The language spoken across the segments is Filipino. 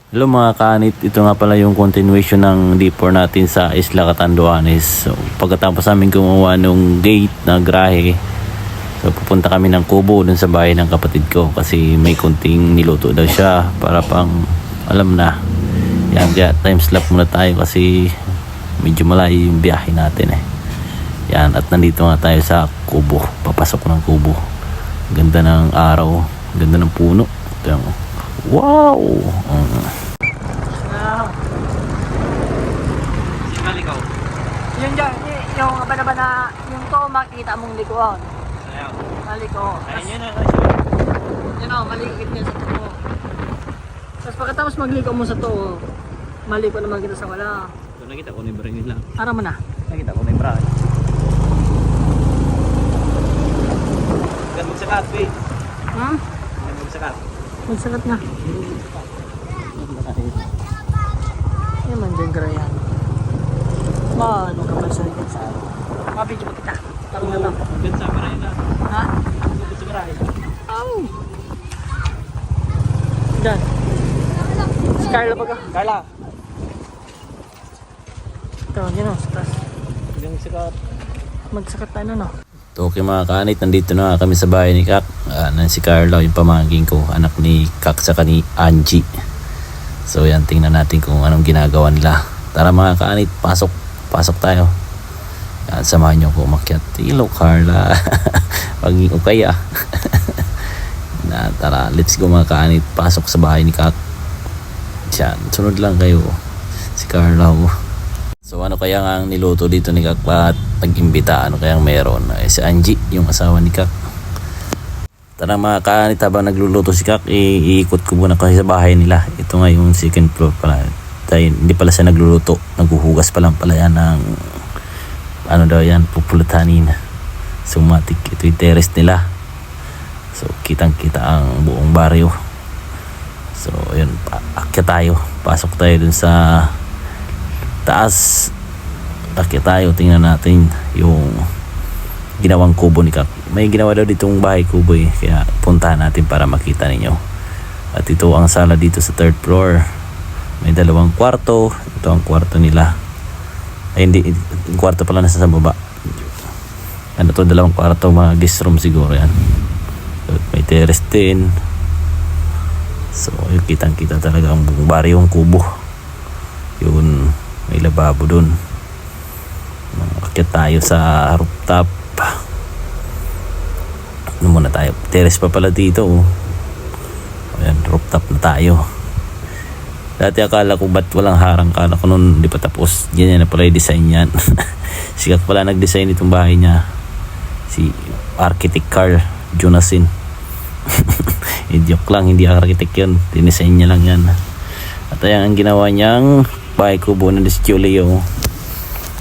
Hello mga kanit, ito nga pala yung continuation ng D4 natin sa Isla Catanduanes. So, pagkatapos namin gumawa ng gate na grahe, so pupunta kami ng Kubo dun sa bahay ng kapatid ko kasi may kunting niluto daw siya para pang alam na. Yan, kaya time slap muna tayo kasi medyo malayo yung biyahe natin eh. Yan, at nandito nga tayo sa Kubo, papasok ng Kubo. Ganda ng araw, ganda ng puno. Ito yung wow! Malikaw. Yung dyan, yung ba na yung to makita mong likuan. Ayaw. Maliko. Ayun yun na. Yun o, malikit niya sa to. Tapos pagkatapos magliko mo sa to, maliko naman kita sa wala. So nakita ko na yung barangay lang. Ara mo na. Nakita ko na yung barangay. Gan magsakat, wait. Hmm? Gan magsakat. Magsakat na. Yan man dyan garayan. Ano ka man sa likod sa araw? Mabidyo mo kita. Tarong na to. Gan sa barangay na. Ha? Gan sa barangay. Aw! Dyan. Si Carla ba ka? Carla. Ito, yun o, sa taas. Gan magsakat. Magsakat tayo na no. Okay mga kanit, nandito na kami sa bahay ni Kak. Si Carla, yung pamangking ko, anak ni Kak saka ni Angie. So yan, tingnan natin kung anong ginagawa nila. Tara mga kanit, pasok tayo. Yan, samahan nyo ko umakyat. Hello Carla. Paging okay ah. Na, tara, let's go mga kanit. Pasok sa bahay ni Kak. Yan, sunod lang kayo. Si Carla oh. So ano kaya nga ang niluto dito ni Kak at nag-imbita, ano kayang meron? Si Angie, yung asawa ni Kak. Tara mga kanit, habang nagluluto si Kak, iikot ko muna kasi sa bahay nila. Ito nga yung second floor pala. Dahil hindi pala siya nagluluto, naghuhugas pa lang pala yan ng ano daw yan, pupulutanin. Sumatik, ito yung terrace nila. So kitang kita ang buong baryo. So yun, akyat tayo, pasok tayo dun sa taas. Akyat tayo, tingnan natin yung ginawang kubo ni Kak. May ginawa daw ditong bahay kubo eh, kaya puntahan natin para makita ninyo. At ito ang sala dito sa third floor. May dalawang kwarto. Ito ang kwarto nila. Ay hindi, yung kwarto pala nasa sa baba. Ano to, dalawang kwarto, mga guest room siguro yan. So, may terrace din. So yung kitang kita talaga ang buong baryong kubo. Yun, may lababo dun. Akyat tayo sa rooftop. Ano muna tayo, terrace pa pala dito oh. Ayan, rooftop na tayo. Dati akala ko ba't walang harang, akala ko noon di pa tapos. Ganyan na pala yung design yan. Sikat pala nag-design itong bahay niya, si architect Carl Jonasin. Joke lang, hindi architect yun, dinesign niya lang yan. At ayan ang ginawa niyang bahay kubo na si Julio.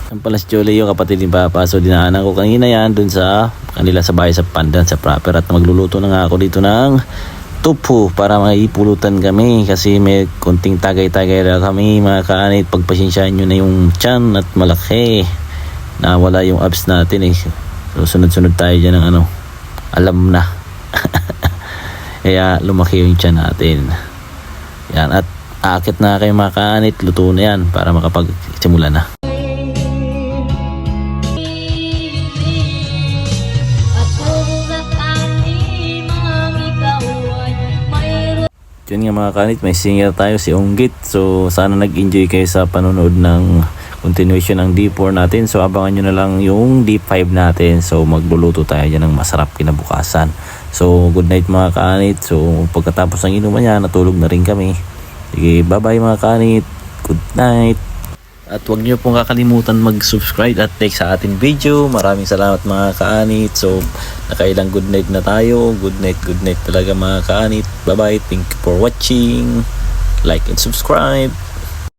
Ang pala si Julio, kapatid ni Papa. So dinaanan ko kanina yan dun sa kanila sa bahay sa Pandan, sa proper. At magluluto na nga ako dito ng tupo para maipulutan kami kasi may konting tagay-tagay na kami mga kaanit. Pagpasensyahan nyo na yung tiyan at malaki, nawala yung abs natin eh. So sunod-sunod tayo dyan ng ano, alam na. Kaya lumaki yung tiyan natin. Yan, at aakit na kayo mga kaanit, luto na yan para makapagsimula na. Yun nga mga kanit, may singer tayo si Onggit. So sana nag-enjoy kayo sa panonood ng continuation ng D4 natin. So abangan nyo na lang yung D5 natin. So magluluto tayo dyan ng masarap kinabukasan. So good night mga kanit. So pagkatapos ng inuman yan, natulog na rin kami. Sige, bye bye mga kanit. Good night. At huwag nyo pong kakalimutan mag-subscribe at like sa ating video. Maraming salamat mga kaanit. So, nakailang good night na tayo. Good night talaga mga kaanit. Bye-bye. Thank you for watching. Like and subscribe.